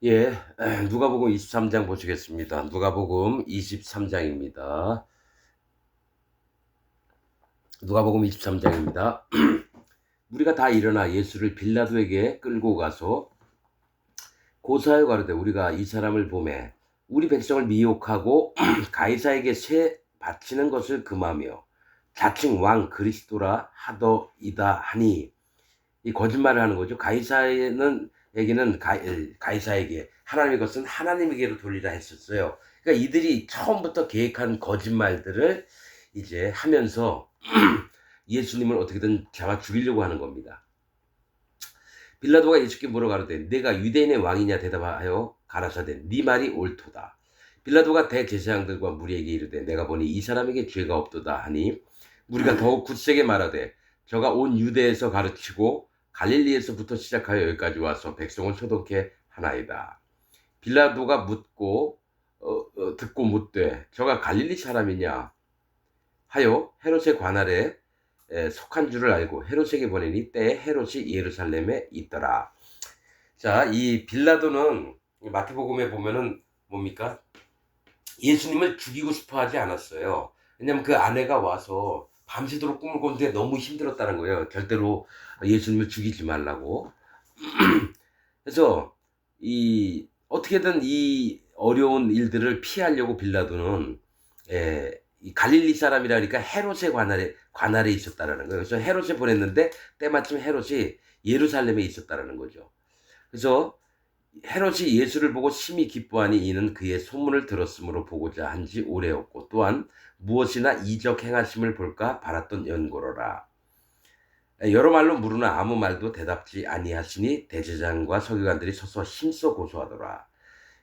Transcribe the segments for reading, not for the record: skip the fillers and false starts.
예, 누가복음 23장 보시겠습니다. 누가복음 23장입니다. 누가복음 23장입니다. 우리가 다 일어나 예수를 빌라도에게 끌고 가서 고사하여 가로되 우리가 이 사람을 보매 우리 백성을 미혹하고 가이사에게 세 바치는 것을 금하며 자칭 왕 그리스도라 하더이다 하니, 이 거짓말을 하는 거죠. 가이사에게는 가이사에게, 하나님의 것은 하나님에게로 돌리라 했었어요. 그러니까 이들이 처음부터 계획한 거짓말들을 이제 하면서 예수님을 어떻게든 잡아 죽이려고 하는 겁니다. 빌라도가 예수께 물어 가로되 내가 유대인의 왕이냐 대답하여 가라사대 네 말이 옳도다. 빌라도가 대제사장들과 무리에게 이르되 내가 보니 이 사람에게 죄가 없도다 하니, 무리가 더욱 굳세게 말하되 저가 온 유대에서 가르치고 갈릴리에서부터 시작하여 여기까지 와서 백성을 소동케 하나이다. 빌라도가 듣고 묻되 저가 갈릴리 사람이냐 하여 헤롯의 관할에 속한 줄을 알고 헤롯에게 보내니 때에 헤롯이 예루살렘에 있더라. 자, 이 빌라도는 마태복음에 보면은 뭡니까? 예수님을 죽이고 싶어 하지 않았어요. 왜냐면 그 아내가 와서 밤새도록 꿈을 꿨는데 너무 힘들었다는 거예요. 절대로 예수님을 죽이지 말라고. 그래서 어떻게든 이 어려운 일들을 피하려고 빌라도는 이 갈릴리 사람이라니까 헤롯의 관할에 있었다라는 거예요. 그래서 헤롯에 보냈는데 때마침 헤롯이 예루살렘에 있었다라는 거죠. 그래서 헤롯이 예수를 보고 심히 기뻐하니 이는 그의 소문을 들었으므로 보고자 한지 오래였고 또한 무엇이나 이적 행하심을 볼까 바랐던 연고로라. 여러 말로 물으나 아무 말도 대답지 아니하시니 대제사장과 서기관들이 서서 힘써 고소하더라.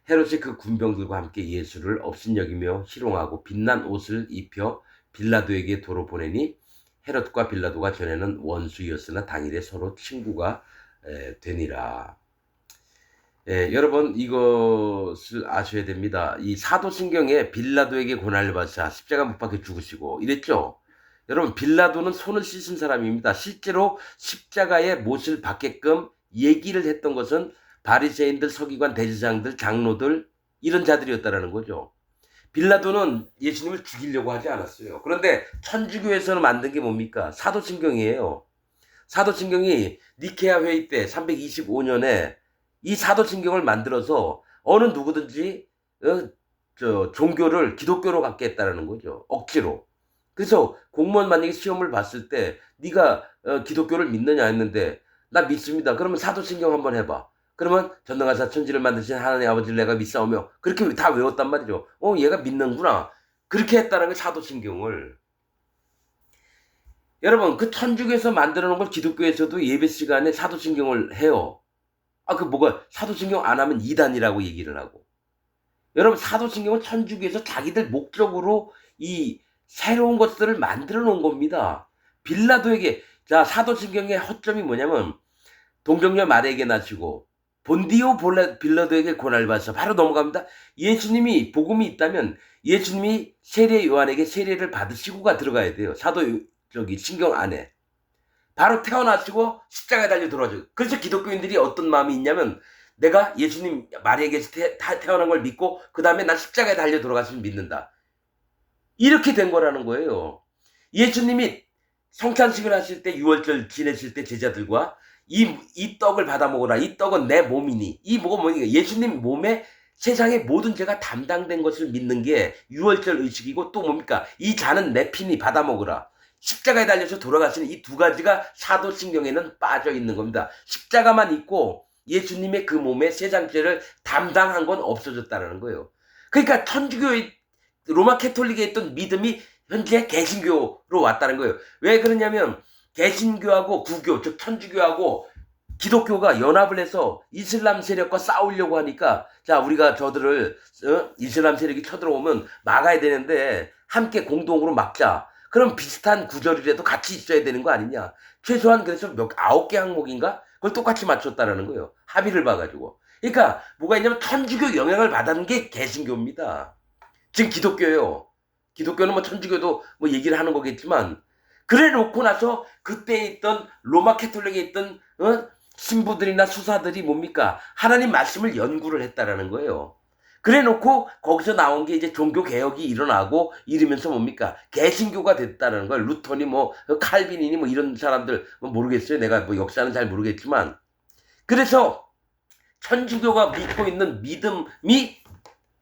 헤롯이 그 군병들과 함께 예수를 업신여기며 희롱하고 빛난 옷을 입혀 빌라도에게 도로 보내니, 헤롯과 빌라도가 전에는 원수였으나 당일에 서로 친구가 되니라. 여러분 이것을 아셔야 됩니다. 이 사도신경에 빌라도에게 고난을 받으사 십자가 못 박혀 죽으시고 이랬죠. 여러분 빌라도는 손을 씻은 사람입니다. 실제로 십자가에 못을 박게끔 얘기를 했던 것은 바리새인들, 서기관, 대제사장들, 장로들 이런 자들이었다라는 거죠. 빌라도는 예수님을 죽이려고 하지 않았어요. 그런데 천주교에서는 만든 게 뭡니까? 사도신경이에요. 사도신경이 니케아 회의 때 325년에 이 사도신경을 만들어서 어느 누구든지 종교를 기독교로 갖게 했다라는 거죠. 억지로. 그래서 공무원 만약에 시험을 봤을 때 네가 기독교를 믿느냐 했는데 나 믿습니다. 그러면 사도신경 한번 해봐. 그러면 전능하사 천지를 만드신 하나님 아버지를 내가 믿사오며, 그렇게 다 외웠단 말이죠. 얘가 믿는구나. 그렇게 했다는 게 사도신경을. 여러분 그 천주교에서 만들어 놓은 걸 기독교에서도 예배 시간에 사도신경을 해요. 그 뭐가 사도신경 안 하면 이단이라고 얘기를 하고. 여러분 사도신경은 천주교에서 자기들 목적으로 이 새로운 것들을 만들어 놓은 겁니다. 빌라도에게, 자 사도신경의 허점이 뭐냐면 동정녀 마리아에게 나시고 본디오 빌라도에게 고난을 받아서 바로 넘어갑니다. 예수님이 복음이 있다면 예수님이 세례 요한에게 세례를 받으시고가 들어가야 돼요. 신경 안에. 바로 태어나시고 십자가에 달려 돌아가죠. 그래서 기독교인들이 어떤 마음이 있냐면 내가 예수님 마리아에게서 태어난 걸 믿고 그 다음에 난 십자가에 달려 돌아갔으면 믿는다. 이렇게 된 거라는 거예요. 예수님이 성찬식을 하실 때, 유월절 지내실 때 제자들과 이 떡을 받아 먹어라. 이 떡은 내 몸이니. 이 뭐가 뭐니까 예수님 몸에 세상의 모든 죄가 담당된 것을 믿는 게 유월절 의식이고, 또 뭡니까? 이 잔은 내 피니 받아 먹으라. 십자가에 달려서 돌아가시는 이 두 가지가 사도신경에는 빠져 있는 겁니다. 십자가만 있고 예수님의 그 몸의 세상 죄를 담당한 건 없어졌다는 거예요. 그러니까 천주교의 로마 캐톨릭에 있던 믿음이 현재 개신교로 왔다는 거예요. 왜 그러냐면 개신교하고 구교, 즉 천주교하고 기독교가 연합을 해서 이슬람 세력과 싸우려고 하니까, 자 우리가 저들을 이슬람 세력이 쳐들어오면 막아야 되는데 함께 공동으로 막자. 그럼 비슷한 구절이라도 같이 있어야 되는 거 아니냐. 최소한 그래서 9개 항목인가? 그걸 똑같이 맞췄다라는 거예요. 합의를 봐가지고. 그러니까 뭐가 있냐면 천주교 영향을 받은 게 개신교입니다. 지금 기독교예요. 기독교는 뭐 천주교도 뭐 얘기를 하는 거겠지만, 그래 놓고 나서 그때 있던 로마 캐톨릭에 있던 신부들이나 수사들이 뭡니까? 하나님 말씀을 연구를 했다라는 거예요. 그래 놓고 거기서 나온 게 이제 종교 개혁이 일어나고 이러면서 뭡니까? 개신교가 됐다는 거예요. 루터니 뭐 칼빈이니 뭐 이런 사람들 뭐 모르겠어요. 내가 뭐 역사는 잘 모르겠지만. 그래서 천주교가 믿고 있는 믿음이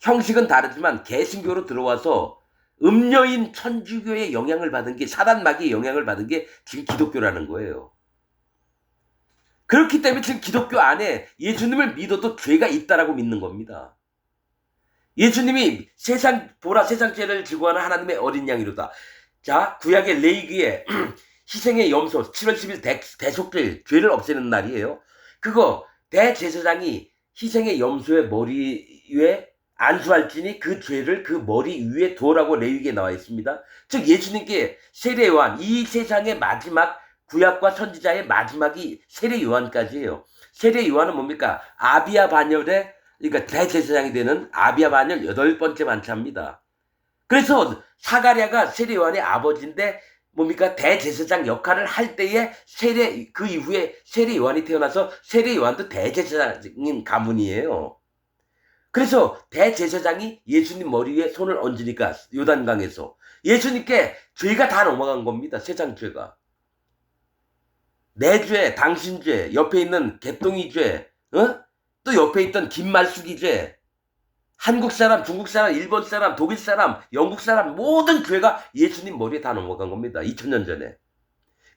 형식은 다르지만 개신교로 들어와서 음녀인 천주교의 영향을 받은 게, 사단마귀의 영향을 받은 게 지금 기독교라는 거예요. 그렇기 때문에 지금 기독교 안에 예수님을 믿어도 죄가 있다라고 믿는 겁니다. 예수님이 보라 세상 죄를 지고 하는 하나님의 어린 양이로다. 자, 구약의 레위기에 희생의 염소 7월 10일 대속죄, 죄를 없애는 날이에요. 그거 대제사장이 희생의 염소의 머리 위에 안수할지니 그 죄를 그 머리 위에 두어라고 레위기에 나와 있습니다. 즉 예수님께 세례 요한, 이 세상의 마지막, 구약과 선지자의 마지막이 세례 요한까지예요. 세례 요한은 뭡니까? 아비야 반열의, 그러니까 대제사장이 되는 아비야 반열 8번째 만차입니다. 그래서 사가랴가 세례 요한의 아버지인데 뭡니까? 대제사장 역할을 할 때에 그 이후에 세례 요한이 태어나서 세례 요한도 대제사장인 가문이에요. 그래서 대제사장이 예수님 머리 위에 손을 얹으니까 요단강에서 예수님께 죄가 다 넘어간 겁니다. 세상 죄가. 내 죄, 당신 죄, 옆에 있는 개똥이 죄, 또 옆에 있던 김말숙이 죄, 한국 사람, 중국 사람, 일본 사람, 독일 사람, 영국 사람 모든 죄가 예수님 머리에 다 넘어간 겁니다. 2000년 전에.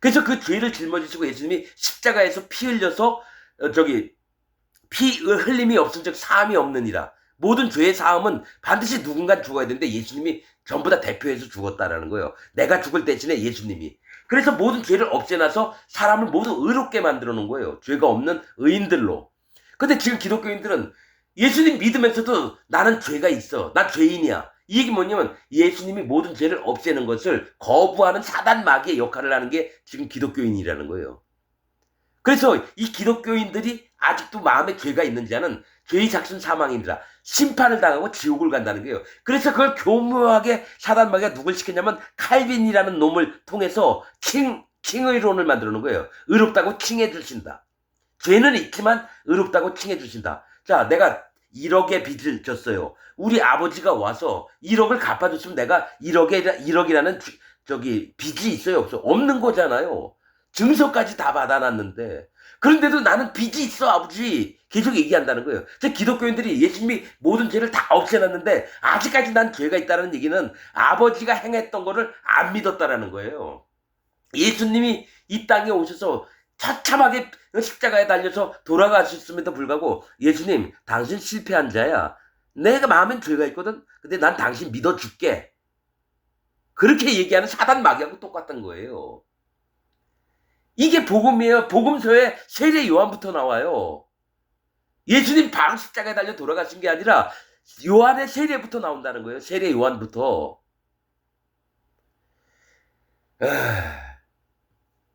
그래서 그 죄를 짊어지시고 예수님이 십자가에서 피 흘려서 피 흘림이 없은 즉 사함이 없느니라. 모든 죄의 사함은 반드시 누군가 죽어야 되는데 예수님이 전부 다 대표해서 죽었다라는 거예요. 내가 죽을 대신에 예수님이. 그래서 모든 죄를 없애놔서 사람을 모두 의롭게 만들어 놓은 거예요. 죄가 없는 의인들로. 근데 지금 기독교인들은 예수님 믿으면서도 나는 죄가 있어. 나 죄인이야. 이 얘기 뭐냐면 예수님이 모든 죄를 없애는 것을 거부하는 사단 마귀의 역할을 하는 게 지금 기독교인이라는 거예요. 그래서 이 기독교인들이 아직도 마음에 죄가 있는지 아는 죄의 작순 사망이니라. 심판을 당하고 지옥을 간다는 거예요. 그래서 그걸 교묘하게 사단 마귀가 누굴 시켰냐면 칼빈이라는 놈을 통해서 칭의론을 만들어 놓은 거예요. 의롭다고 칭해 주신다. 죄는 있지만 의롭다고 칭해 주신다. 자, 내가 1억의 빚을 졌어요. 우리 아버지가 와서 1억을 갚아줬으면 내가 1억이라는 빚이 있어요, 없어? 없는 거잖아요. 증서까지 다 받아놨는데. 그런데도 나는 빚이 있어, 아버지. 계속 얘기한다는 거예요. 기독교인들이 예수님이 모든 죄를 다 없애놨는데 아직까지 난 죄가 있다는 얘기는 아버지가 행했던 거를 안 믿었다라는 거예요. 예수님이 이 땅에 오셔서 처참하게 십자가에 달려서 돌아가셨음에도 불구하고 예수님, 당신 실패한 자야. 내가 마음엔 죄가 있거든. 근데 난 당신 믿어줄게. 그렇게 얘기하는 사단 마귀하고 똑같은 거예요. 이게 복음이에요. 복음서에 세례 요한부터 나와요. 예수님 바로 십자가에 달려 돌아가신 게 아니라 요한의 세례부터 나온다는 거예요. 세례 요한부터.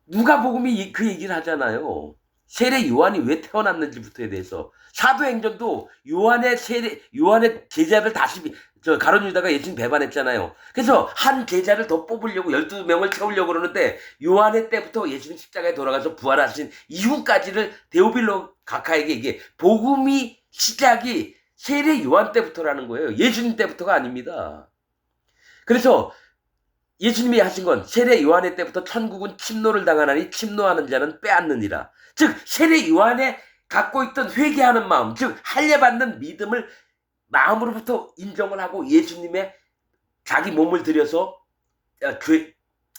누가복음이 그 얘기를 하잖아요. 세례 요한이 왜 태어났는지부터에 대해서. 사도행전도 요한의 제자를 다시 가룟 유다가 예수님 배반했잖아요. 그래서 한 제자를 더 뽑으려고 12명을 채우려고 그러는데 요한의 때부터 예수님 십자가에 돌아가서 부활하신 이후까지를 데오빌로 각하에게 이게 복음이 시작이 세례 요한 때부터라는 거예요. 예수님 때부터가 아닙니다. 그래서 예수님이 하신 건 세례 요한의 때부터 천국은 침노를 당하나니 침노하는 자는 빼앗느니라. 즉 세례 요한에 갖고 있던 회개하는 마음, 즉 할례받는 믿음을 마음으로부터 인정을 하고 예수님의 자기 몸을 들여서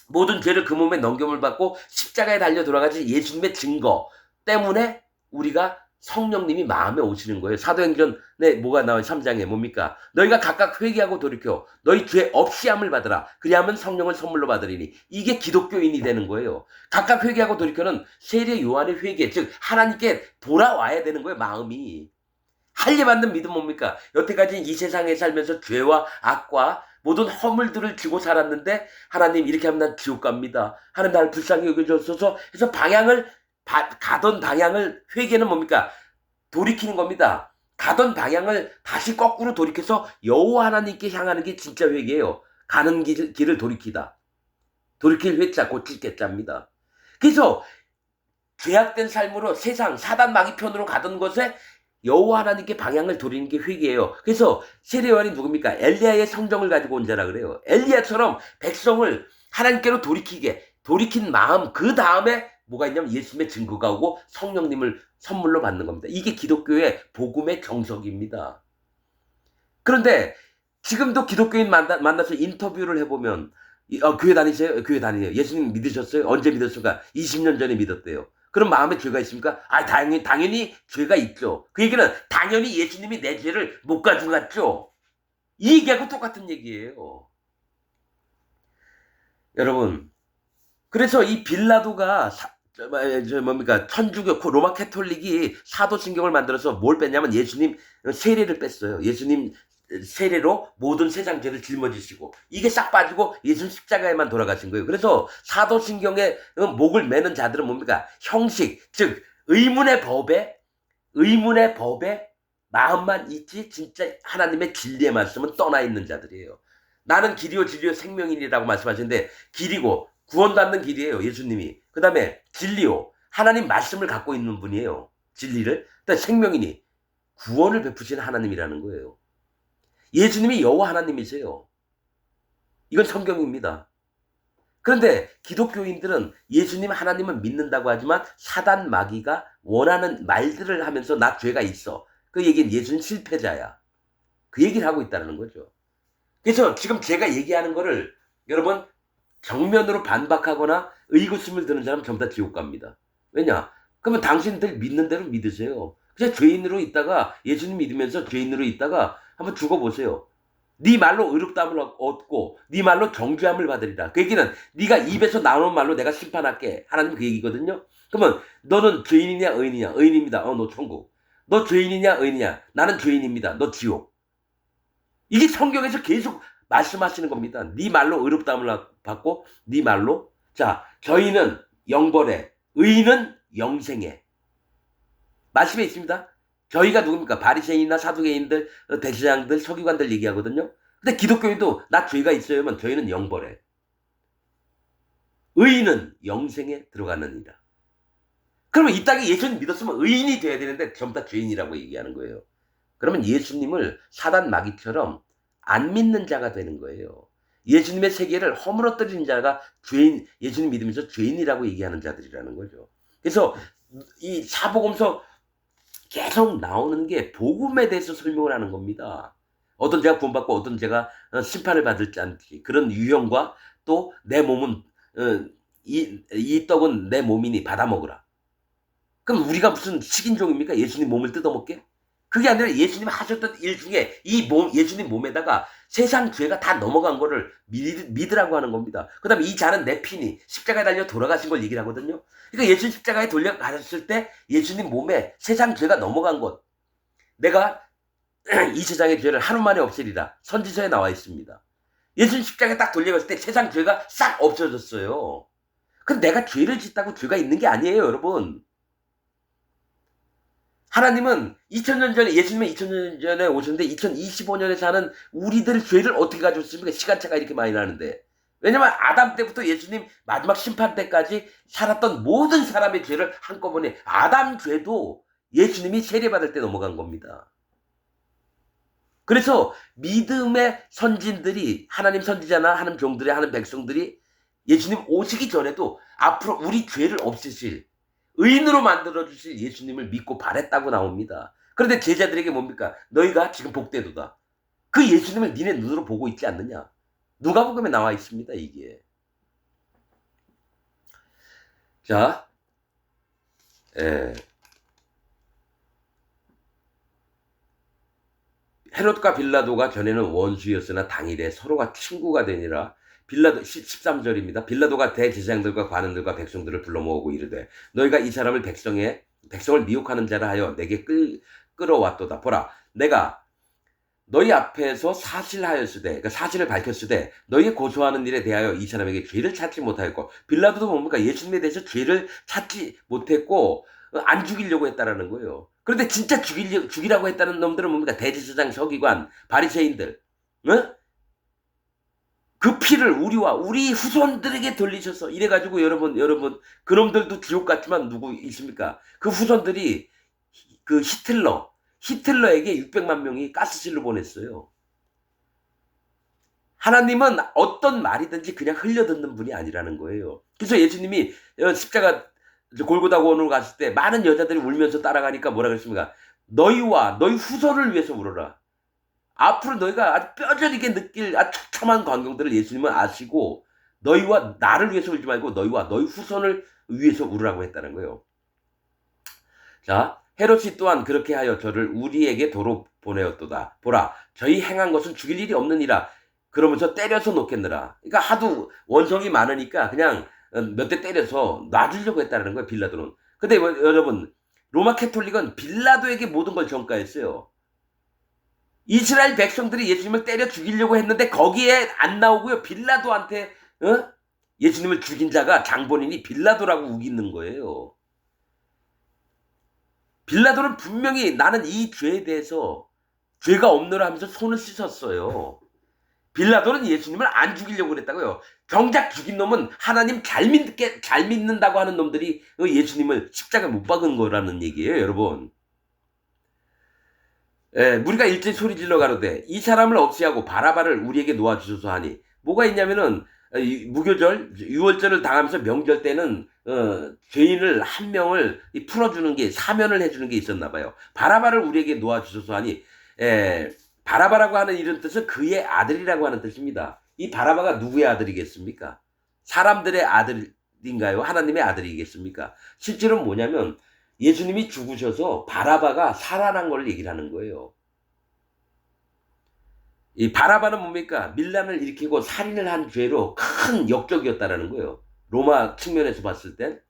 모든 죄를 그 몸에 넘김을 받고 십자가에 달려 돌아가신 예수님의 증거 때문에 우리가 성령님이 마음에 오시는 거예요. 사도행전에 뭐가 나와요? 3장에 뭡니까? 너희가 각각 회개하고 돌이켜 너희 죄 없이 함을 받으라. 그리하면 성령을 선물로 받으리니. 이게 기독교인이 되는 거예요. 각각 회개하고 돌이켜는 세례 요한의 회개, 즉 하나님께 돌아와야 되는 거예요. 마음이. 할례받는 믿음 뭡니까? 여태까지 이 세상에 살면서 죄와 악과 모든 허물들을 지고 살았는데 하나님 이렇게 하면 난 지옥 갑니다. 하나님 나를 불쌍히 여겨주셔서 해서 가던 방향을, 회개는 뭡니까? 돌이키는 겁니다. 가던 방향을 다시 거꾸로 돌이켜서 여호와 하나님께 향하는 게 진짜 회개예요. 가는 길을 돌이키다. 돌이킬 회자 고칠 개자입니다. 그래서 죄악된 삶으로 세상 사단 마귀 편으로 가던 것에 여호와 하나님께 방향을 돌리는 게 회개예요. 그래서 세례요한이 누굽니까? 엘리야의 성정을 가지고 온 자라 그래요. 엘리야처럼 백성을 하나님께로 돌이킨 마음, 그 다음에 뭐가 있냐면 예수님의 증거가 오고 성령님을 선물로 받는 겁니다. 이게 기독교의 복음의 정석입니다. 그런데 지금도 기독교인 만나서 인터뷰를 해보면 교회 다니세요? 교회 다니세요. 예수님 믿으셨어요? 언제 믿었습니까? 20년 전에 믿었대요. 그럼 마음에 죄가 있습니까? 당연히 죄가 있죠. 그 얘기는 당연히 예수님이 내 죄를 못 가져갔죠. 이 얘기하고 똑같은 얘기예요. 여러분, 그래서 이 빌라도가 천주교 로마 캐톨릭이 사도신경을 만들어서 뭘 뺐냐면 예수님 세례를 뺐어요. 예수님 세례로 모든 세상 죄를 짊어지시고 이게 싹 빠지고 예수님 십자가에만 돌아가신 거예요. 그래서 사도신경에 목을 매는 자들은 뭡니까? 형식, 즉 의문의 법에 마음만 있지 진짜 하나님의 진리의 말씀은 떠나 있는 자들이에요. 나는 길이요 진리요 생명이라고 말씀하시는데 길이고 구원받는 길이에요. 예수님이. 그 다음에 진리요. 하나님 말씀을 갖고 있는 분이에요. 진리를. 그다음에 생명이니 구원을 베푸시는 하나님이라는 거예요. 예수님이 여호와 하나님이세요. 이건 성경입니다. 그런데 기독교인들은 예수님 하나님은 믿는다고 하지만 사단 마귀가 원하는 말들을 하면서 나 죄가 있어. 그 얘기는 예수님 실패자야. 그 얘기를 하고 있다는 거죠. 그래서 지금 제가 얘기하는 거를 여러분 정면으로 반박하거나 의구심을 드는 사람 전부 다 지옥 갑니다. 왜냐? 그러면 당신들 믿는 대로 믿으세요. 그냥 죄인으로 있다가 예수님 믿으면서 죄인으로 있다가 한번 죽어보세요. 네 말로 의롭다함을 얻고 네 말로 정죄함을 받으리라. 그 얘기는 네가 입에서 나오는 말로 내가 심판할게. 하나님 그 얘기거든요. 그러면 너는 죄인이냐 의인이냐? 의인입니다. 너 천국. 너 죄인이냐 의인이냐? 나는 죄인입니다. 너 지옥. 이게 성경에서 계속 말씀하시는 겁니다. 네 말로 의롭다함을 받고 네 말로 자 저희는 영벌에 의인은 영생에 말씀에 있습니다. 저희가 누굽니까? 바리새인이나 사두개인들, 대제사장들, 서기관들 얘기하거든요. 근데 기독교에도 나 죄가 있어야만 저희는 영벌에 의인은 영생에 들어가느니라. 그러면 이 땅에 예수님 믿었으면 의인이 돼야 되는데 전부 다 죄인이라고 얘기하는 거예요. 그러면 예수님을 사단 마귀처럼 안 믿는 자가 되는 거예요. 예수님의 세계를 허물어뜨린 자가 예수님 믿으면서 죄인이라고 얘기하는 자들이라는 거죠. 그래서 이 사복음서 계속 나오는 게 복음에 대해서 설명을 하는 겁니다. 어떤 자가 구원받고 어떤 자가 심판을 받을지 않지. 그런 유형과 또 내 몸은 이 떡은 내 몸이니 받아 먹으라. 그럼 우리가 무슨 식인종입니까? 예수님 몸을 뜯어먹게? 그게 아니라 예수님 하셨던 일 중에 예수님 몸에다가 세상 죄가 다 넘어간 거를 믿으라고 하는 겁니다. 그 다음에 이 자는 내 피니 십자가에 달려 돌아가신 걸 얘기를 하거든요. 그러니까 예수님 십자가에 돌려가셨을 때 예수님 몸에 세상 죄가 넘어간 것. 내가 이 세상의 죄를 하루 만에 없애리라. 선지서에 나와 있습니다. 예수님 십자가에 딱 돌려갔을 때 세상 죄가 싹 없어졌어요. 근데 내가 죄를 짓다고 죄가 있는 게 아니에요, 여러분. 하나님은 2000년 전에 예수님이 2000년 전에 오셨는데 2025년에 사는 우리들 죄를 어떻게 가져왔습니까? 시간차가 이렇게 많이 나는데. 왜냐면 아담 때부터 예수님 마지막 심판 때까지 살았던 모든 사람의 죄를 한꺼번에 아담 죄도 예수님이 세례받을 때 넘어간 겁니다. 그래서 믿음의 선진들이 하나님 선지자나 하나님 종들이 하나님 백성들이 예수님 오시기 전에도 앞으로 우리 죄를 없애실 의인으로 만들어주실 예수님을 믿고 바랬다고 나옵니다. 그런데 제자들에게 뭡니까? 너희가 지금 복되도다. 그 예수님을 니네 눈으로 보고 있지 않느냐? 누가복음에 나와 있습니다. 이게. 자, 헤롯과 빌라도가 전에는 원수였으나 당일에 서로가 친구가 되니라. 빌라도 13절입니다. 빌라도가 대제사장들과 관원들과 백성들을 불러 모으고 이르되 너희가 이 사람을 백성을 미혹하는 자라 하여 내게 끌어왔도다. 보라, 내가 너희 앞에서 그러니까 사실을 밝혔으되 너희의 고소하는 일에 대하여 이 사람에게 죄를 찾지 못하였고, 빌라도도 뭡니까? 예수님에 대해서 죄를 찾지 못했고 안 죽이려고 했다라는 거예요. 그런데 진짜 죽이라고 했다는 놈들은 뭡니까? 대제사장, 서기관, 바리새인들. 응? 그 피를 우리와 우리 후손들에게 돌리셔서 이래가지고 여러분 그놈들도 지옥 같지만 누구 있습니까? 그 후손들이 그 히틀러에게 600만 명이 가스실로 보냈어요. 하나님은 어떤 말이든지 그냥 흘려듣는 분이 아니라는 거예요. 그래서 예수님이 십자가 골고다 고원으로 갔을 때 많은 여자들이 울면서 따라가니까 뭐라 그랬습니까? 너희와 너희 후손을 위해서 울어라. 앞으로 너희가 아주 뼈저리게 느낄 아주 처참한 광경들을 예수님은 아시고 너희와 나를 위해서 울지 말고 너희와 너희 후손을 위해서 울으라고 했다는 거예요. 자, 헤롯이 또한 그렇게 하여 저를 우리에게 도로 보내었도다. 보라, 저희 행한 것은 죽일 일이 없느니라. 그러면서 때려서 놓겠느라. 그러니까 하도 원성이 많으니까 그냥 몇 대 때려서 놔주려고 했다는 거예요, 빌라도는. 근데 여러분, 로마 캐톨릭은 빌라도에게 모든 걸 전가했어요. 이스라엘 백성들이 예수님을 때려 죽이려고 했는데 거기에 안 나오고요. 빌라도한테 예수님을 죽인 자가 장본인이 빌라도라고 우기는 거예요. 빌라도는 분명히 나는 이 죄에 대해서 죄가 없노라 하면서 손을 씻었어요. 빌라도는 예수님을 안 죽이려고 그랬다고요. 정작 죽인 놈은 하나님 잘 믿는다고 하는 놈들이 예수님을 십자가에 못 박은 거라는 얘기예요, 여러분. 우리가 일제히 소리질러 가로되 이 사람을 없애하고 바라바를 우리에게 놓아주소서 하니 뭐가 있냐면은 무교절, 유월절을 당하면서 명절 때는 죄인을 한 명을 풀어주는 게 사면을 해주는 게 있었나 봐요. 바라바를 우리에게 놓아주소서 하니 바라바라고 하는 이런 뜻은 그의 아들이라고 하는 뜻입니다. 이 바라바가 누구의 아들이겠습니까? 사람들의 아들인가요? 하나님의 아들이겠습니까? 실제로는 뭐냐면 예수님이 죽으셔서 바라바가 살아난 걸 얘기를 하는 거예요. 이 바라바는 뭡니까? 밀란을 일으키고 살인을 한 죄로 큰 역적이었다라는 거예요. 로마 측면에서 봤을 땐.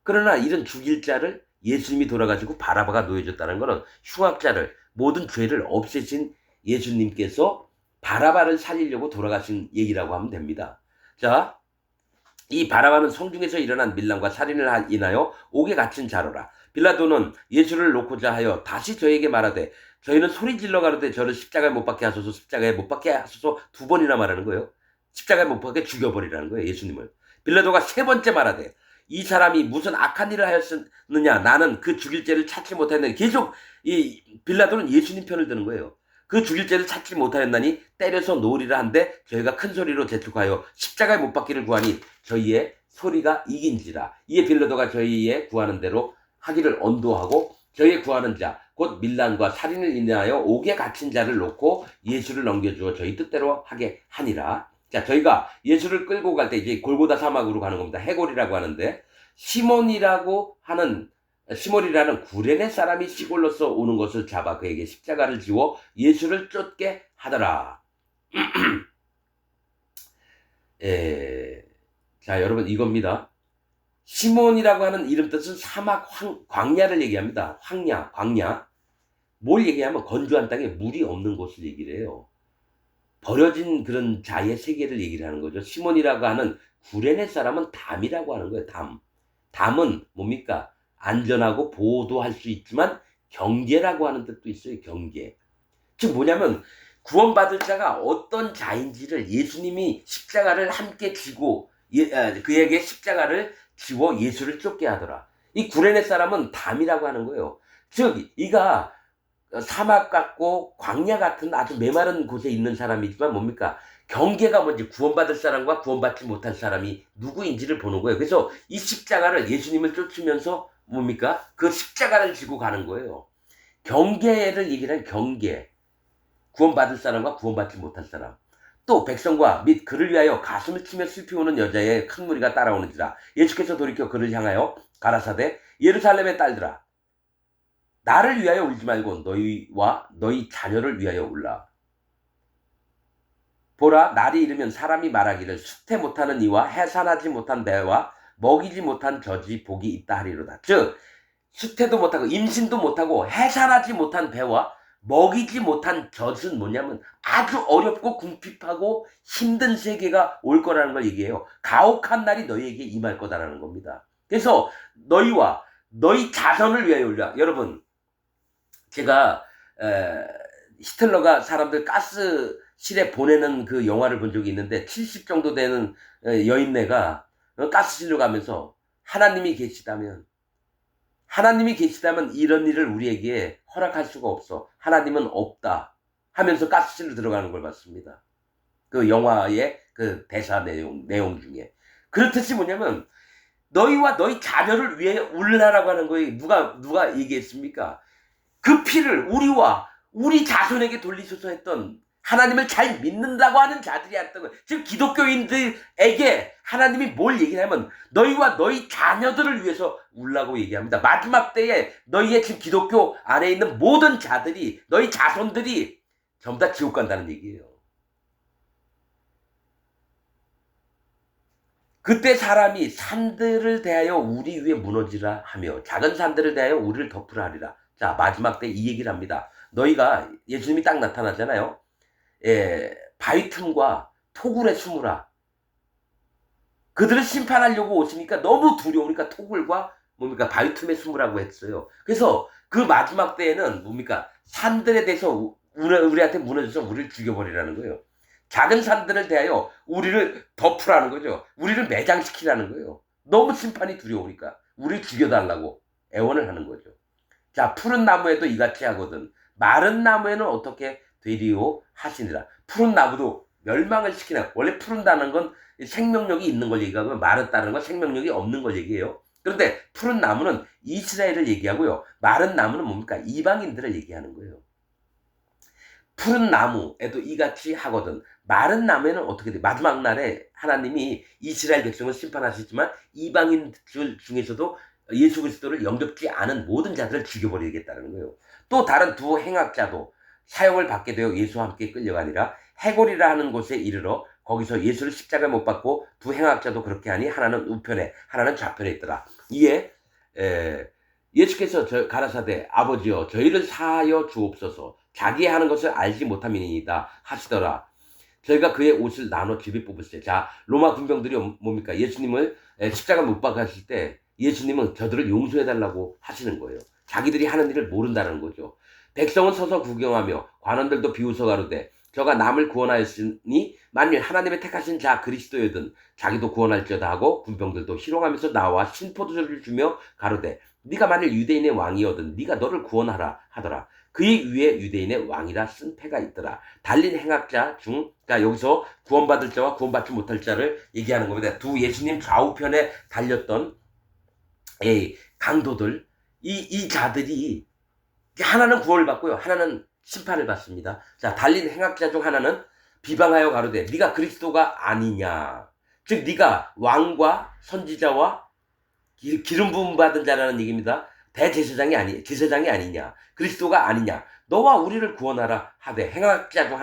그러나 이런 죽일 자를 예수님이 돌아가시고 바라바가 놓여졌다는 것은 흉악자를 모든 죄를 없애신 예수님께서 바라바를 살리려고 돌아가신 얘기라고 하면 됩니다. 자, 이 바라바는 성중에서 일어난 밀란과 살인을 인하여 옥에 갇힌 자로라. 빌라도는 예수를 놓고자 하여 다시 저에게 말하되 저희는 소리질러 가로되 저를 십자가에 못 박게 하소서 십자가에 못 박게 하소서 2번이나 말하는 거예요. 십자가에 못 박게 죽여버리라는 거예요. 예수님을. 빌라도가 3번째 말하되 이 사람이 무슨 악한 일을 하였느냐 나는 그 죽일 죄를 찾지 못하였느니 계속 이 빌라도는 예수님 편을 드는 거예요. 그 죽일 죄를 찾지 못하였나니 때려서 놓으리라 한데 저희가 큰 소리로 재촉하여 십자가에 못 박기를 구하니 저희의 소리가 이긴지라. 이에 빌라도가 저희의 구하는 대로 하기를 언도하고 저희의 구하는 자 곧 밀란과 살인을 인하여 옥에 갇힌 자를 놓고 예수를 넘겨주어 저희 뜻대로 하게 하니라. 자, 저희가 예수를 끌고 갈 때 이제 골고다 사막으로 가는 겁니다. 해골이라고 하는데 시몬이라는 구레네 사람이 시골로서 오는 것을 잡아 그에게 십자가를 지워 예수를 쫓게 하더라. 자, 여러분 이겁니다. 시몬이라고 하는 이름 뜻은 사막 광야를 얘기합니다. 광야. 뭘 얘기하면 건조한 땅에 물이 없는 곳을 얘기를 해요. 버려진 그런 자의 세계를 얘기를 하는 거죠. 시몬이라고 하는 구레네 사람은 담이라고 하는 거예요. 담은 뭡니까? 안전하고 보호도 할 수 있지만 경계라고 하는 뜻도 있어요. 경계. 즉 뭐냐면 구원받을 자가 어떤 자인지를 예수님이 십자가를 함께 지고 그에게 십자가를 지워 예수를 쫓게 하더라. 이 구레네 사람은 담이라고 하는 거예요. 즉 이가 사막 같고 광야 같은 아주 메마른 곳에 있는 사람이지만 뭡니까? 경계가 뭔지 구원받을 사람과 구원받지 못할 사람이 누구인지를 보는 거예요. 그래서 이 십자가를 예수님을 쫓으면서 뭡니까? 그 십자가를 지고 가는 거예요. 경계를 얘기하는 경계. 구원받을 사람과 구원받지 못할 사람. 또 백성과 및 그를 위하여 가슴을 치며 슬피 우는 여자의 큰 무리가 따라오는지라. 예수께서 돌이켜 그를 향하여 가라사대 예루살렘의 딸들아 나를 위하여 울지 말고 너희와 너희 자녀를 위하여 울라. 보라 날이 이르면 사람이 말하기를 수태 못하는 이와 해산하지 못한 배와 먹이지 못한 젖이 복이 있다 하리로다. 즉 수태도 못하고 임신도 못하고 해산하지 못한 배와 먹이지 못한 젖은 뭐냐면 아주 어렵고 궁핍하고 힘든 세계가 올 거라는 걸 얘기해요. 가혹한 날이 너희에게 임할 거다라는 겁니다. 그래서 너희와 너희 자손을 위하여 울라. 여러분 제가 히틀러가 사람들 가스 실에 보내는 그 영화를 본 적이 있는데 70 정도 되는 여인네가 가스실로 가면서 하나님이 계시다면 이런 일을 우리에게 허락할 수가 없어. 하나님은 없다. 하면서 가스실로 들어가는 걸 봤습니다. 그 영화의 그 대사 내용 중에. 그렇듯이 뭐냐면 너희와 너희 자녀를 위해 울라라고 하는 거에 누가 얘기했습니까? 그 피를 우리와 우리 자손에게 돌리소서 했던 하나님을 잘 믿는다고 하는 자들이 했던 거예요. 지금 기독교인들에게 하나님이 뭘 얘기하냐면 너희와 너희 자녀들을 위해서 울라고 얘기합니다. 마지막 때에 너희의 지금 기독교 안에 있는 모든 자들이 너희 자손들이 전부 다 지옥 간다는 얘기예요. 그때 사람이 산들을 대하여 우리 위에 무너지라 하며 작은 산들을 대하여 우리를 덮으라 하리라. 자, 마지막 때 이 얘기를 합니다. 너희가 예수님이 딱 나타나잖아요. 바위 틈과 토굴에 숨으라. 그들을 심판하려고 오시니까 너무 두려우니까 토굴과 바위 틈에 숨으라고 했어요. 그래서 그 마지막 때에는 산들에 대해서 우리한테 무너져서 우리를 죽여버리라는 거예요. 작은 산들을 대하여 우리를 덮으라는 거죠. 우리를 매장시키라는 거예요. 너무 심판이 두려우니까 우리를 죽여달라고 애원을 하는 거죠. 자, 푸른 나무에도 이같이 하거든 마른 나무에는 어떻게 되리요 하시니라. 푸른 나무도 멸망을 시키나. 원래 푸른다는 건 생명력이 있는 걸 얘기하고 마르다는 건 생명력이 없는 걸 얘기해요. 그런데 푸른 나무는 이스라엘을 얘기하고요. 마른 나무는 이방인들을 얘기하는 거예요. 푸른 나무에도 이같이 하거든 마른 나무에는 어떻게 돼? 마지막 날에 하나님이 이스라엘 백성을 심판하시지만 이방인들 중에서도 예수 그리스도를 영접지 않은 모든 자들을 죽여버리겠다는 거예요. 또 다른 두 행악자도 사형을 받게 되어 예수와 함께 끌려가니라. 해골이라 하는 곳에 이르러 거기서 예수를 십자가에 못 박고 두 행악자도 그렇게 하니 하나는 우편에 하나는 좌편에 있더라. 이에 예수께서 가라사대 아버지여 저희를 사하여 주옵소서 자기 하는 것을 알지 못함이니이다 하시더라. 저희가 그의 옷을 나눠 집에 뽑으시되. 자, 로마 군병들이 예수님을 십자가 못 박으실 때 예수님은 저들을 용서해달라고 하시는 거예요. 자기들이 하는 일을 모른다는 거죠. 백성은 서서 구경하며 관원들도 비웃어 가로되 저가 남을 구원하였으니 만일 하나님의 택하신 자 그리스도여든 자기도 구원할지어다 하고 군병들도 희롱하면서 나와 신포도주를 주며 가로되 네가 만일 유대인의 왕이여든 네가 너를 구원하라 하더라. 그의 위에 유대인의 왕이라 쓴 패가 있더라. 달린 행악자 중, 자, 여기서 구원받을 자와 구원받지 못할 자를 얘기하는 겁니다. 두 예수님 좌우편에 달렸던 강도들, 이 자들이 하나는 구원을 받고요. 하나는 심판을 받습니다. 자, 달린 행악자 중 하나는 비방하여 가로되 네가 그리스도가 아니냐. 즉 네가 왕과 선지자와 기름 부음 받은 자라는 얘기입니다. 제사장이 아니냐. 그리스도가 아니냐. 너와 우리를 구원하라 하되 행악자 중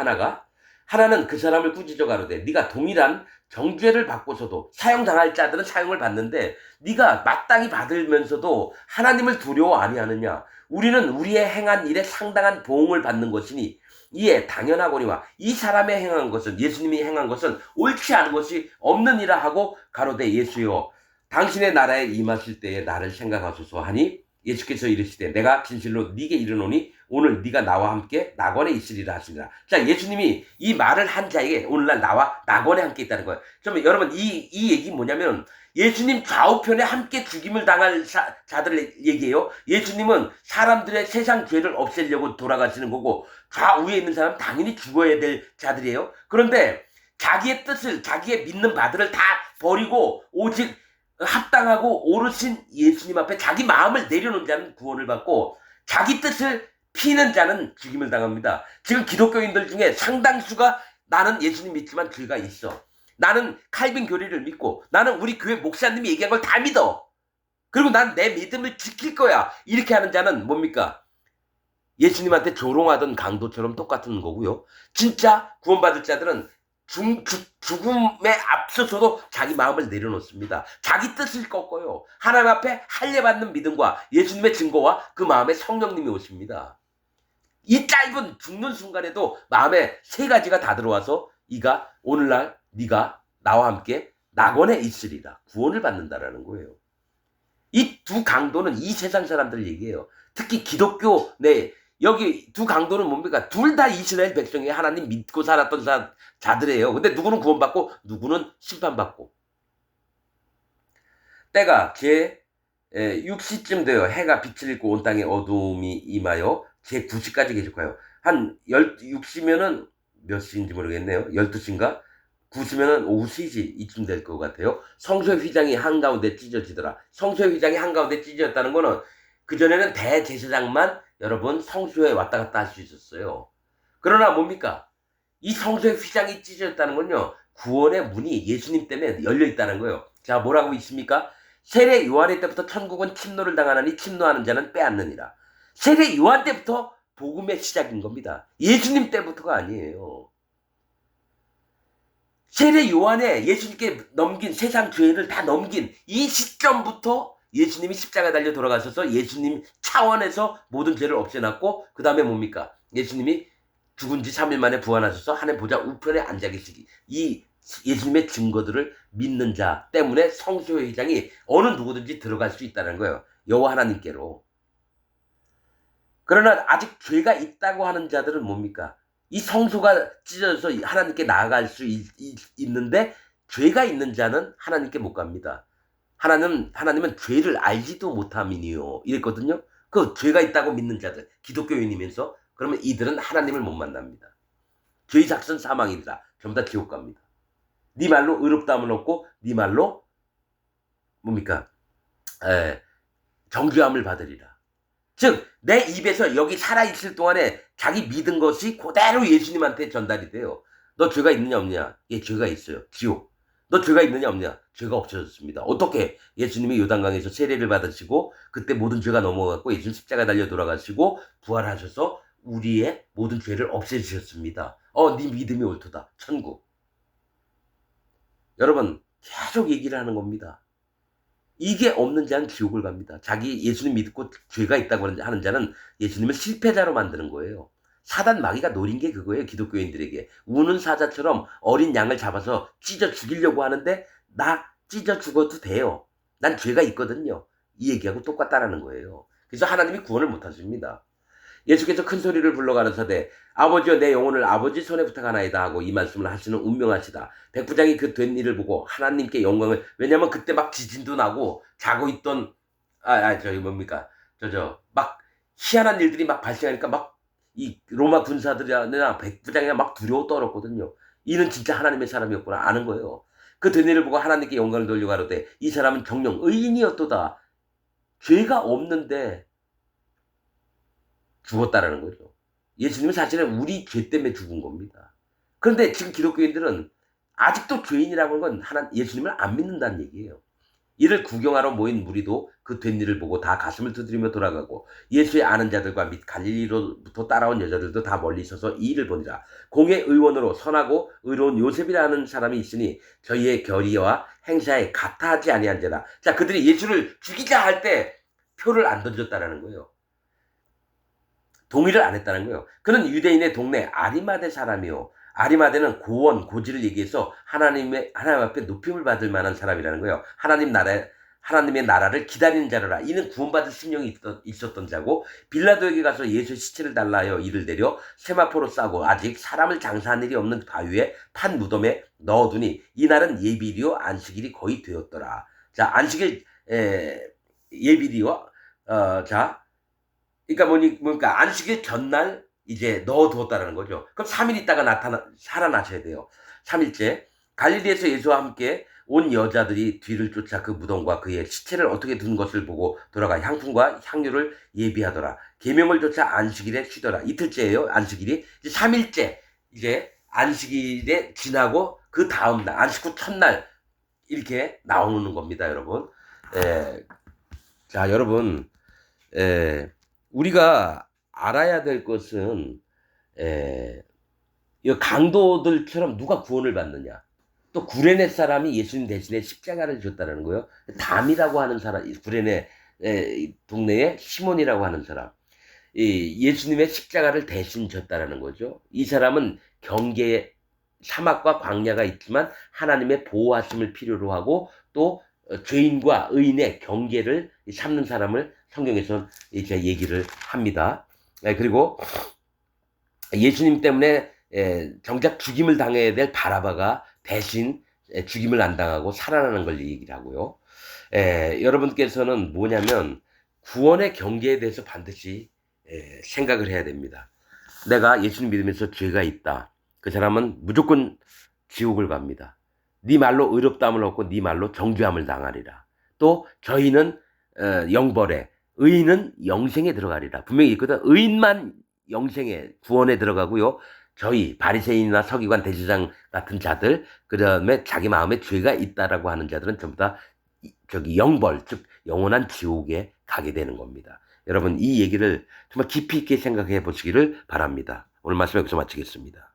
하나는 그 사람을 꾸짖어 가로되 네가 동일한 정죄를 받고서도 사형당할 자들은 사형을 받는데 네가 마땅히 받으면서도 하나님을 두려워 아니하느냐. 우리는 우리의 행한 일에 상당한 보응을 받는 것이니 이에 당연하거니와 이 사람의 행한 것은 예수님이 행한 것은 옳지 않은 것이 없느니라 하고 가로되 예수여 당신의 나라에 임하실 때에 나를 생각하소서 하니 예수께서 이르시되 내가 진실로 네게 이르노니 오늘 네가 나와 함께 낙원에 있으리라 하시니라. 자, 예수님이 이 말을 한 자에게 오늘날 나와 낙원에 함께 있다는 거예요. 좀 여러분 이 얘기 뭐냐면 예수님 좌우편에 함께 죽임을 당할 자들을 얘기해요. 예수님은 사람들의 세상 죄를 없애려고 돌아가시는 거고 좌우에 있는 사람은 당연히 죽어야 될 자들이에요. 그런데 자기의 뜻을 자기의 믿는 바들을 다 버리고 오직 합당하고 오르신 예수님 앞에 자기 마음을 내려놓은 자는 구원을 받고 자기 뜻을 피는 자는 죽임을 당합니다. 지금 기독교인들 중에 상당수가 나는 예수님 믿지만 죄가 있어. 나는 칼빈 교리를 믿고 나는 우리 교회 목사님이 얘기한 걸 다 믿어. 그리고 난 내 믿음을 지킬 거야. 이렇게 하는 자는 뭡니까? 예수님한테 조롱하던 강도처럼 똑같은 거고요. 진짜 구원받을 자들은 죽음에 앞서서도 자기 마음을 내려놓습니다. 자기 뜻을 꺾어요. 하나님 앞에 할례받는 믿음과 예수님의 증거와 그 마음에 성령님이 오십니다. 이 짧은 죽는 순간에도 마음에 세 가지가 다 들어와서 이가 오늘날 네가 나와 함께 낙원에 있으리라. 구원을 받는다라는 거예요. 이 두 강도는 이 세상 사람들을 얘기해요. 특히 기독교 내 여기 두 강도는 뭡니까? 둘 다 이스라엘 백성이 하나님 믿고 살았던 자들이에요. 근데 누구는 구원받고 누구는 심판받고. 때가 제 6시쯤 돼요. 해가 빛을 잃고 온 땅에 어두움이 임하여 제 9시까지 계속해요. 한 6시면은 몇 시인지 모르겠네요. 12시인가? 9시면은 오후 3시 이쯤 될 것 같아요. 성소의 휘장이 한가운데 찢어지더라. 성소의 휘장이 한가운데 찢어졌다는 거는 그전에는 대제사장만 여러분 성소에 왔다 갔다 할 수 있었어요. 그러나 뭡니까? 이 성소의 휘장이 찢어졌다는 건요. 구원의 문이 예수님 때문에 열려 있다는 거예요. 자, 뭐라고 있습니까? 세례 요한의 때부터 천국은 침노를 당하나니 침노하는 자는 빼앗느니라. 세례 요한 때부터 복음의 시작인 겁니다. 예수님 때부터가 아니에요. 세례 요한에 예수님께 넘긴 세상 죄를 다 넘긴 이 시점부터 예수님이 십자가에 달려 돌아가셔서 예수님 차원에서 모든 죄를 없애놨고 그 다음에 뭡니까? 예수님이 죽은 지 3일 만에 부활하셔서 하나님 보좌 우편에 앉아 계시기 이 예수님의 증거들을 믿는 자 때문에 성소의 휘장이 어느 누구든지 들어갈 수 있다는 거예요. 여호와 하나님께로. 그러나 아직 죄가 있다고 하는 자들은 뭡니까? 이 성소가 찢어져서 하나님께 나아갈 수 있는데 죄가 있는 자는 하나님께 못 갑니다. 하나님은 죄를 알지도 못함이니요. 이랬거든요. 그 죄가 있다고 믿는 자들, 기독교인이면서 그러면 이들은 하나님을 못 만납니다. 죄의 작은 사망이다. 전부 다 지옥 갑니다. 네 말로 의롭다함은 없고 네 말로 뭡니까? 정죄함을 받으리라. 즉 내 입에서 여기 살아있을 동안에 자기 믿은 것이 그대로 예수님한테 전달이 돼요. 너 죄가 있느냐 없느냐? 예, 죄가 있어요. 지옥. 너 죄가 있느냐 없느냐? 죄가 없어졌습니다. 어떻게? 예수님이 요단강에서 세례를 받으시고 그때 모든 죄가 넘어갔고 예수님 십자가 달려 돌아가시고 부활하셔서 우리의 모든 죄를 없애주셨습니다. 네 믿음이 옳도다. 천국. 여러분 계속 얘기를 하는 겁니다. 이게 없는 자는 지옥을 갑니다. 자기 예수님 믿고 죄가 있다고 하는 자는 예수님을 실패자로 만드는 거예요. 사단 마귀가 노린 게 그거예요. 기독교인들에게. 우는 사자처럼 어린 양을 잡아서 찢어 죽이려고 하는데 나 찢어 죽어도 돼요. 난 죄가 있거든요. 이 얘기하고 똑같다라는 거예요. 그래서 하나님이 구원을 못 하십니다. 예수께서 큰 소리를 불러 가라사대 아버지여 내 영혼을 아버지 손에 부탁하나이다 하고 이 말씀을 하시는 운명하시다. 백부장이 그 된 일을 보고 하나님께 영광을 왜냐면 그때 막 지진도 나고 자고 있던 저기 뭡니까 막 희한한 일들이 막 발생하니까 막 이 로마 군사들이나 백부장이나 막 두려워 떨었거든요. 이는 진짜 하나님의 사람이었구나 아는 거예요. 그 된 일을 보고 하나님께 영광을 돌려 가로되 이 사람은 정녕 의인이었도다. 죄가 없는데 죽었다라는 거죠. 예수님은 사실은 우리 죄 때문에 죽은 겁니다. 그런데 지금 기독교인들은 아직도 죄인이라고 하는 건 예수님을 안 믿는다는 얘기예요. 이를 구경하러 모인 무리도 그 된 일을 보고 다 가슴을 두드리며 돌아가고 예수의 아는 자들과 및 갈릴리로부터 따라온 여자들도 다 멀리 서서 이 일을 보니라. 공의 의원으로 선하고 의로운 요셉이라는 사람이 있으니 저희의 결의와 행사에 같아하지 아니한 자라. 자, 그들이 예수를 죽이자 할 때 표를 안 던졌다라는 거예요. 동의를 안 했다는 거예요. 그는 유대인의 동네 아리마대 사람이요. 아리마대는 고원, 고지를 얘기해서 하나님 앞에 높임을 받을 만한 사람이라는 거예요. 하나님의 나라를 기다리는 자라라. 이는 구원받을 심령이 있었던 자고 빌라도에게 가서 예수의 시체를 달라 하여 이를 내려 세마포로 싸고 아직 사람을 장사한 일이 없는 바위에 판 무덤에 넣어두니 이날은 예비일이요 안식일이 거의 되었더라. 자, 안식일 예비일이요. 그러니까 뭡니까? 안식일 전날 이제 넣어두었다라는 거죠. 그럼 3일 있다가 살아나셔야 돼요. 3일째. 갈릴리에서 예수와 함께 온 여자들이 뒤를 쫓아 그 무덤과 그의 시체를 어떻게 둔 것을 보고 돌아가 향품과 향유를 예비하더라. 계명을 쫓아 안식일에 쉬더라. 이틀째예요. 안식일이. 이제 3일째. 이제 안식일에 지나고 그 다음날 안식 후 첫날 이렇게 나오는 겁니다. 여러분. 자, 여러분. 우리가 알아야 될 것은 이 강도들처럼 누가 구원을 받느냐. 또 구레네 사람이 예수님 대신에 십자가를 줬다는 거예요. 담이라고 하는 사람, 구레네 동네에 시몬이라고 하는 사람. 예수님의 십자가를 대신 졌다는 거죠. 이 사람은 경계에 사막과 광야가 있지만 하나님의 보호하심을 필요로 하고 또 죄인과 의인의 경계를 삼는 사람을 성경에서 이제 얘기를 합니다. 그리고 예수님 때문에 정작 죽임을 당해야 될 바라바가 대신 죽임을 안 당하고 살아나는 걸 얘기를 하고요. 여러분께서는 뭐냐면 구원의 경계에 대해서 반드시 생각을 해야 됩니다. 내가 예수님 믿으면서 죄가 있다. 그 사람은 무조건 지옥을 갑니다. 네 말로 의롭다함을 얻고 네 말로 정죄함을 당하리라. 또 저희는 영벌에, 의인은 영생에 들어가리라. 분명히 있거든. 의인만 영생에, 구원에 들어가고요. 저희 바리새인이나 서기관, 대제사장 같은 자들, 그다음에 자기 마음에 죄가 있다라고 하는 자들은 전부 다 영벌, 즉 영원한 지옥에 가게 되는 겁니다. 여러분 이 얘기를 정말 깊이 있게 생각해 보시기를 바랍니다. 오늘 말씀 여기서 마치겠습니다.